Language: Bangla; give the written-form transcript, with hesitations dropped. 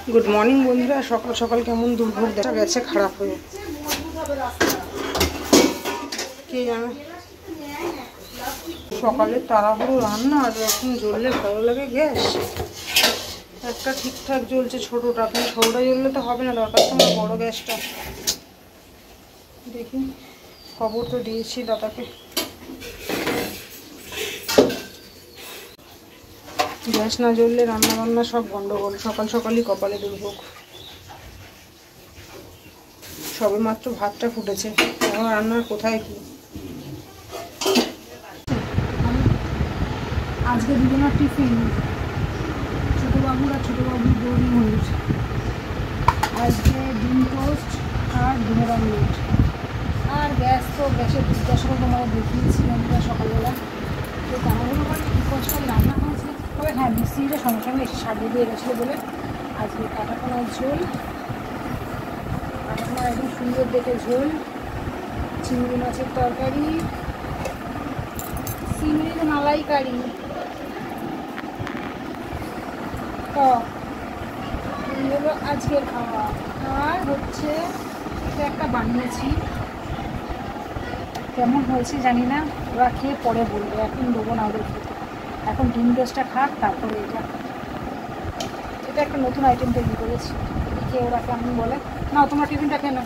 গুড মর্নিং বন্ধুরা। সকাল সকাল কেমন দুর্ভোগ দেখা গেছে খারাপ হয়ে, কে জানে। সকালে তাড়াহুড়ো রান্না, আর এখন জ্বললে ভালো লাগে গ্যাস। একটা ঠিকঠাক জ্বলছে ছোটোটা, কিন্তু ছোটোটা জ্বললে তো হবে না, দরকার তো আমার বড়ো গ্যাসটা। দেখি, খবর তো দিয়েছি দাদাকে। গ্যাস না জ্বললে রান্না বান্না সব গন্ডগোল। সকাল সকালই কপালে দুর্ভোগ। সবে মাত্র ভাতটা ফুটেছে, এখন রান্নার কোথায় কি। আজকে দুজনের টিফিন, ছোটোবাবুর আর ছোটোবাবুর বৌদি হলুদ। আজকে ডিম টোস্ট আর ডিমের অমলেট। আর গ্যাস তো গ্যাসের জিজ্ঞাসাটা তোমার দেখিয়েছি আমরা সকালবেলা। তো তাড়াহুড়ো করে কী কষ্ট রান্না হয়েছে। তবে হ্যাঁ, মিস্ত্রিটা সঙ্গে সঙ্গে এসে সাজিয়ে দিয়ে গেছিলো বলে আজকে কাটাপোনার ঝোল, কাটাপোনার একদম সুন্দর দেখে ঝোল, চিংড়ি মাছের তরকারি, চিংড়ির মালাইকারি, টক, এই হলো আজকের খাওয়া। আর হচ্ছে এটা একটা বানিয়েছি, কেমন হয়েছে জানি না, ওরা খেয়ে পরে বলবে, এখন দেবো না ওদের খেতে। এখন ডিম টোস্টটা খাক, তারপরে এটা একটা নতুন আইটেম তৈরি করেছি, খেয়ে ওরা কেমন বলে। না, তোমরা টিফিনটা খেয়ে নাও।